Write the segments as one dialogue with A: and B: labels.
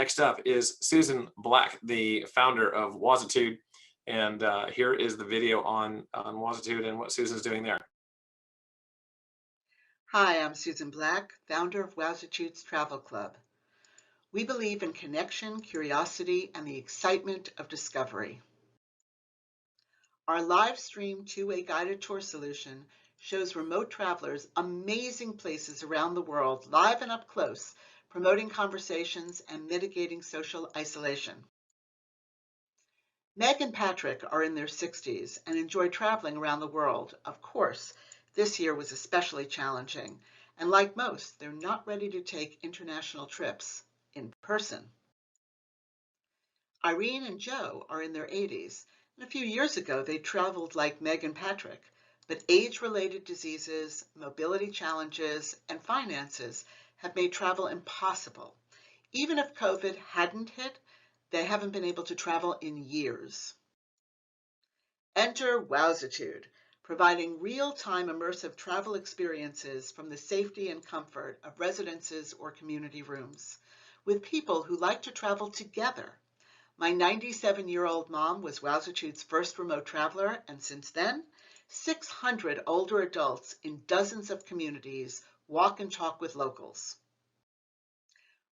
A: Next up is Susan Black, the founder of Wowzitude. And here is the video on Wowzitude and what Susan's doing there.
B: Hi, I'm Susan Black, founder of Wowzitude's Travel Club. We believe in connection, curiosity, and the excitement of discovery. Our live stream two-way guided tour solution shows remote travelers amazing places around the world, live and up close, promoting conversations and mitigating social isolation. Meg and Patrick are in their 60s and enjoy traveling around the world. Of course, this year was especially challenging, and like most, they're not ready to take international trips in person. Irene and Joe are in their 80s, and a few years ago they traveled like Meg and Patrick, but age-related diseases, mobility challenges, and finances have made travel impossible. Even if COVID hadn't hit, they haven't been able to travel in years. Enter Wowzitude, providing real-time immersive travel experiences from the safety and comfort of residences or community rooms, with people who like to travel together. My 97-year-old mom was Wowzitude's first remote traveler, and since then, 600 older adults in dozens of communities walk and talk with locals.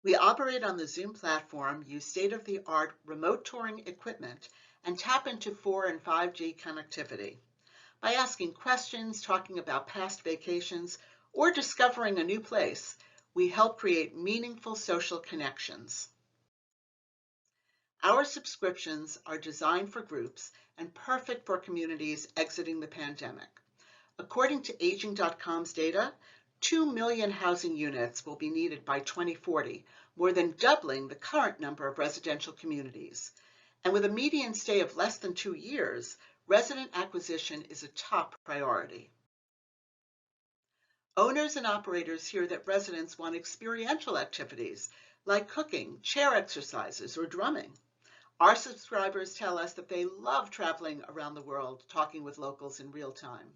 B: We operate on the Zoom platform, use state-of-the-art remote touring equipment, and tap into 4 and 5G connectivity. By asking questions, talking about past vacations, or discovering a new place, we help create meaningful social connections. Our subscriptions are designed for groups and perfect for communities exiting the pandemic. According to Aging.com's data, 2 million housing units will be needed by 2040, more than doubling the current number of residential communities. And with a median stay of less than 2 years, resident acquisition is a top priority. Owners and operators hear that residents want experiential activities like cooking, chair exercises, or drumming. Our subscribers tell us that they love traveling around the world, talking with locals in real time.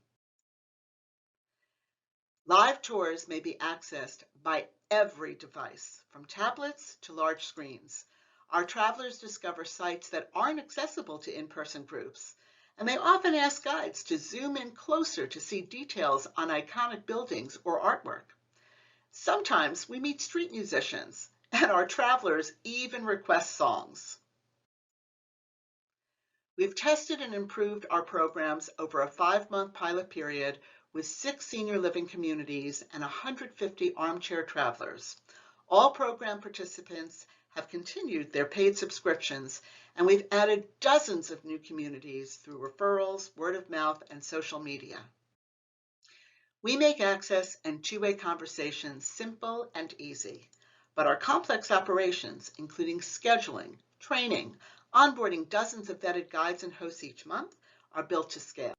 B: Live tours may be accessed by every device, from tablets to large screens. Our travelers discover sites that aren't accessible to in-person groups, and they often ask guides to zoom in closer to see details on iconic buildings or artwork. Sometimes we meet street musicians, and our travelers even request songs. We've tested and improved our programs over a 5-month pilot period with 6 senior living communities and 150 armchair travelers. All program participants have continued their paid subscriptions, and we've added dozens of new communities through referrals, word of mouth, and social media. We make access and two-way conversations simple and easy, but our complex operations, including scheduling, training, onboarding dozens of vetted guides and hosts each month, are built to scale.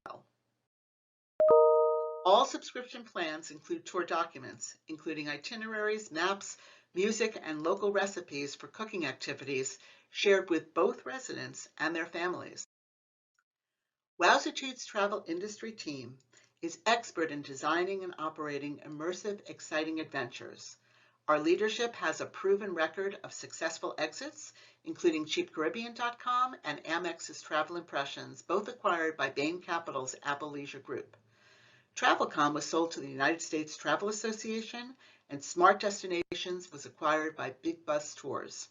B: All subscription plans include tour documents, including itineraries, maps, music, and local recipes for cooking activities shared with both residents and their families. Wowzitude's travel industry team is expert in designing and operating immersive, exciting adventures. Our leadership has a proven record of successful exits, including CheapCaribbean.com and Amex's Travel Impressions, both acquired by Bain Capital's Apple Leisure Group. TravelCom was sold to the United States Travel Association, and Smart Destinations was acquired by Big Bus Tours.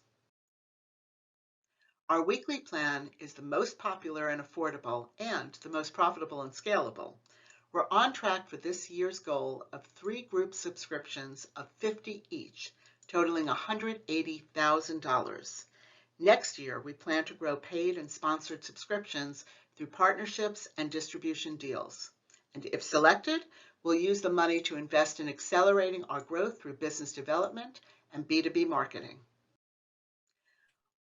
B: Our weekly plan is the most popular and affordable, and the most profitable and scalable. We're on track for this year's goal of 3 group subscriptions of $50 each, totaling $180,000. Next year, we plan to grow paid and sponsored subscriptions through partnerships and distribution deals. And if selected, we'll use the money to invest in accelerating our growth through business development and B2B marketing.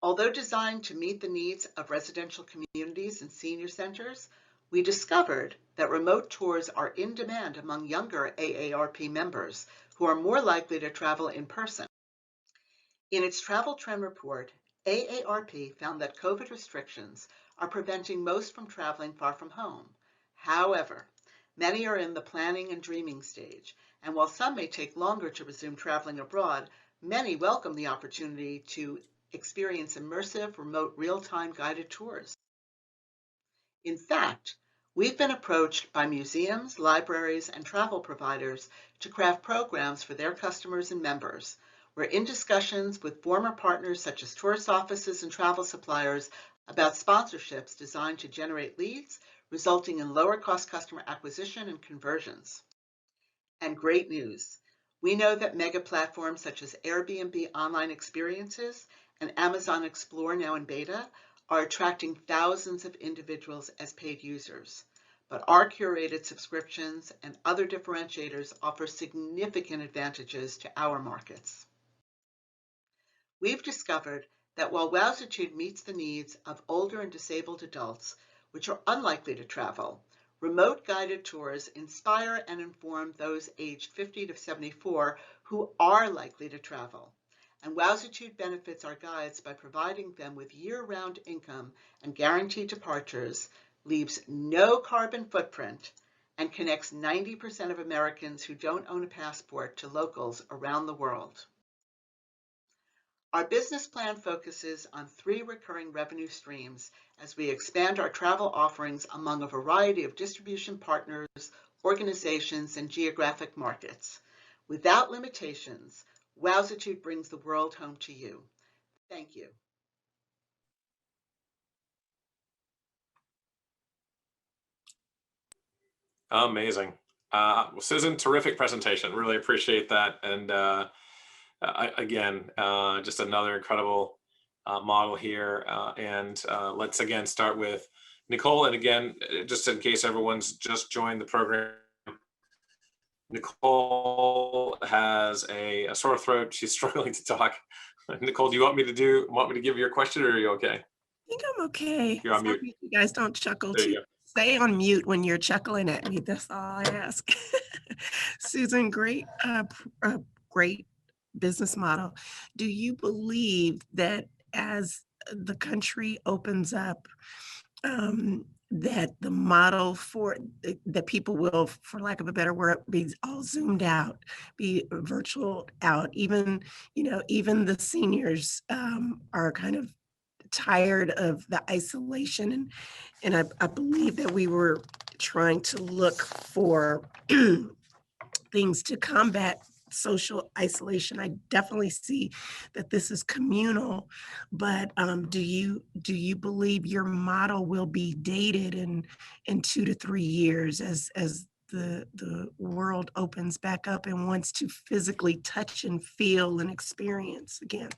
B: Although designed to meet the needs of residential communities and senior centers, we discovered that remote tours are in demand among younger AARP members who are more likely to travel in person. In its travel trend report, AARP found that COVID restrictions are preventing most from traveling far from home. However, many are in the planning and dreaming stage, and while some may take longer to resume traveling abroad, many welcome the opportunity to experience immersive, remote, real-time guided tours. In fact, we've been approached by museums, libraries, and travel providers to craft programs for their customers and members. We're in discussions with former partners such as tourist offices and travel suppliers about sponsorships designed to generate leads, resulting in lower cost customer acquisition and conversions. And great news. We know that mega platforms such as Airbnb online experiences and Amazon Explore, now in beta, are attracting thousands of individuals as paid users. But our curated subscriptions and other differentiators offer significant advantages to our markets. We've discovered that while Wowzitude meets the needs of older and disabled adults, which are unlikely to travel, remote guided tours inspire and inform those aged 50 to 74 who are likely to travel. And Wowzitude benefits our guides by providing them with year-round income and guaranteed departures, leaves no carbon footprint, and connects 90% of Americans who don't own a passport to locals around the world. Our business plan focuses on 3 recurring revenue streams as we expand our travel offerings among a variety of distribution partners, organizations, and geographic markets. Without limitations, Wowzitude brings the world home to you. Thank you.
A: Amazing. Susan, terrific presentation. Really appreciate that. And again, just another incredible model here. And let's again start with Nicole. And again, just in case everyone's just joined the program, Nicole has a sore throat. She's struggling to talk. Nicole, do you want me to give your question, or are you okay?
C: I think I'm okay.
A: You're on mute.
C: You guys don't chuckle
A: There you
C: too.
A: go.
C: Stay on mute when you're chuckling at me. That's all I ask. Susan, great business model. Do you believe that as the country opens up, that the model for that people will, for lack of a better word, be all zoomed out, be virtual out? Even the seniors are kind of tired of the isolation, and I believe that we were trying to look for things to combat social isolation. I definitely see that this is communal, but do you believe your model will be dated in 2 to 3 years as the world opens back up and wants to physically touch and feel and experience again?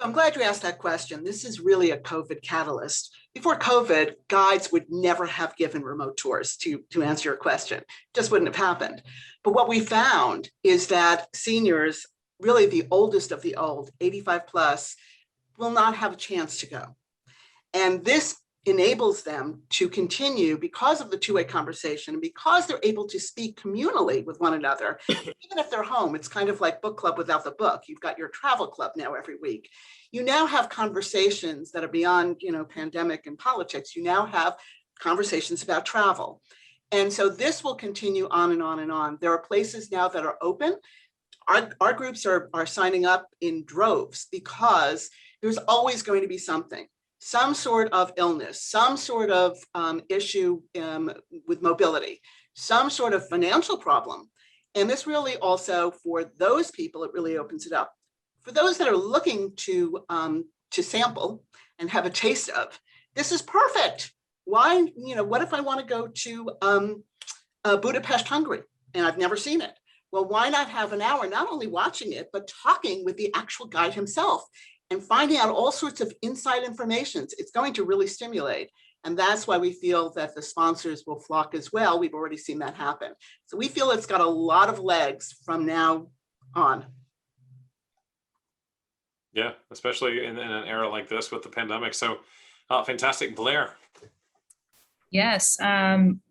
B: I'm glad you asked that question. This is really a COVID catalyst. Before COVID, guides would never have given remote tours, to answer your question. It just wouldn't have happened. But what we found is that seniors, really the oldest of the old, 85 plus, will not have a chance to go. And this enables them to continue because of the two-way conversation, and because they're able to speak communally with one another. Even if they're home, it's kind of like book club without the book. You've got your travel club now every week. You now have conversations that are beyond, pandemic and politics. You now have conversations about travel. And so this will continue on and on and on. There are places now that are open. Our groups are signing up in droves because there's always going to be something. Some sort of illness, some sort of issue with mobility, some sort of financial problem. And this really also, for those people, it really opens it up. For those that are looking to sample and have a taste of, this is perfect. Why, what if I want to go to Budapest, Hungary, and I've never seen it? Well, why not have an hour, not only watching it, but talking with the actual guide himself and finding out all sorts of inside information. It's going to really stimulate. And that's why we feel that the sponsors will flock as well. We've already seen that happen. So we feel it's got a lot of legs from now on.
A: Yeah, especially in an era like this with the pandemic. So fantastic. Blair.
D: Yes,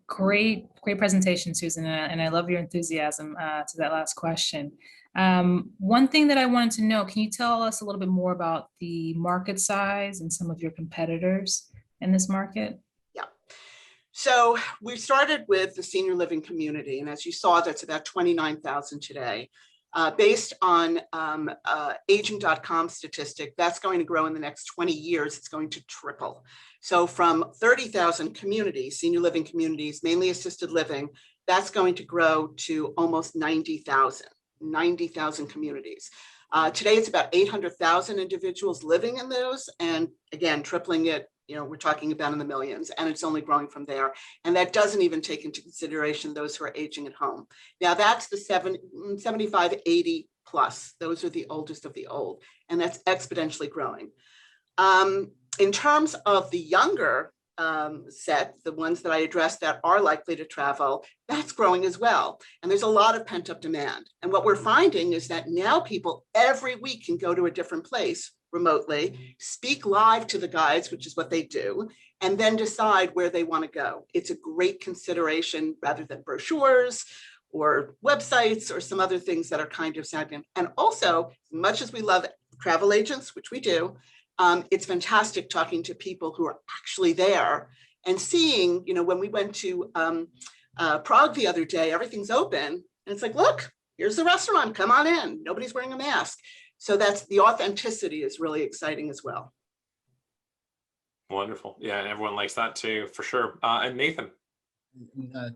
D: great presentation, Susan, and I love your enthusiasm to that last question. One thing that I wanted to know, can you tell us a little bit more about the market size and some of your competitors in this market?
B: Yeah. So we started with the senior living community, and as you saw, that's about 29,000 today. Based on aging.com statistic, that's going to grow in the next 20 years. It's going to triple. So from 30,000 communities, senior living communities, mainly assisted living, that's going to grow to almost 90,000 communities. Today, it's about 800,000 individuals living in those. And again, tripling it, we're talking about in the millions, and it's only growing from there. And that doesn't even take into consideration those who are aging at home. Now, that's the 75, 80 plus. Those are the oldest of the old, and that's exponentially growing. In terms of the younger set, the ones that I addressed that are likely to travel, that's growing as well. And there's a lot of pent up demand. And what we're finding is that now people every week can go to a different place remotely, speak live to the guides, which is what they do, and then decide where they want to go. It's a great consideration rather than brochures or websites or some other things that are kind of stagnant. And also, as much as we love travel agents, which we do, it's fantastic talking to people who are actually there and seeing, when we went to Prague the other day, everything's open. And it's like, look, here's the restaurant, come on in. Nobody's wearing a mask. So that's the authenticity is really exciting as well.
A: Wonderful. Yeah, and everyone likes that too, for sure. And Nathan.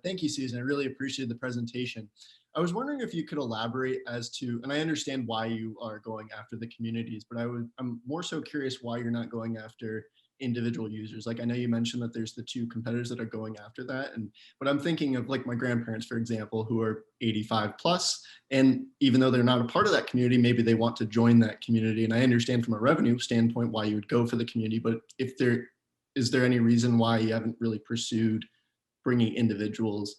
E: Thank you, Susan. I really appreciate the presentation. I was wondering if you could elaborate as to, and I understand why you are going after the communities, but I'm more so curious why you're not going after individual users. Like, I know you mentioned that there's the two competitors that are going after that. But I'm thinking of like my grandparents, for example, who are 85 plus, and even though they're not a part of that community, maybe they want to join that community. And I understand from a revenue standpoint why you would go for the community, but is there any reason why you haven't really pursued bringing individuals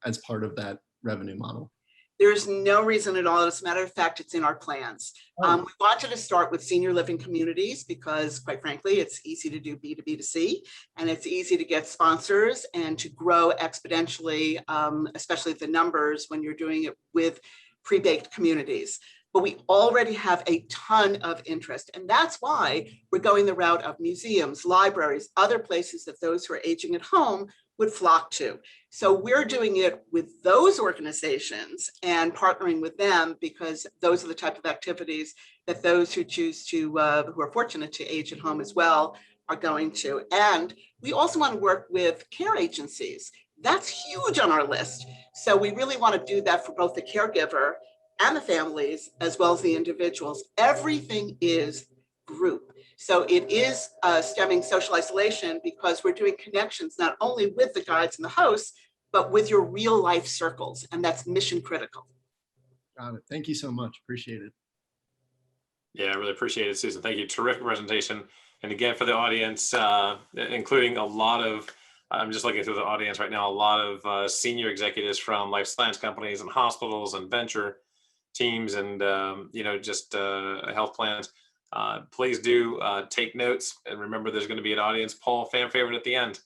E: as part of that revenue model?
B: There's no reason at all. As a matter of fact, it's in our plans. We wanted to start with senior living communities because, quite frankly, it's easy to do B2B2C, and it's easy to get sponsors and to grow exponentially, especially the numbers when you're doing it with pre-baked communities. But we already have a ton of interest. And that's why we're going the route of museums, libraries, other places that those who are aging at home would flock to. So we're doing it with those organizations and partnering with them because those are the type of activities that those who choose to, who are fortunate to age at home as well, are going to. And we also want to work with care agencies. That's huge on our list. So we really want to do that for both the caregiver and the families, as well as the individuals. Everything is group. So it is stemming social isolation because we're doing connections not only with the guides and the hosts, but with your real life circles. And that's mission critical.
E: Got it. Thank you so much. Appreciate it.
A: Yeah, I really appreciate it, Susan. Thank you. Terrific presentation. And again, for the audience, including a lot of, I'm just looking through the audience right now, a lot of senior executives from life science companies and hospitals and venture teams and, just health plans. Please do take notes, and remember there's going to be an audience poll fan favorite at the end.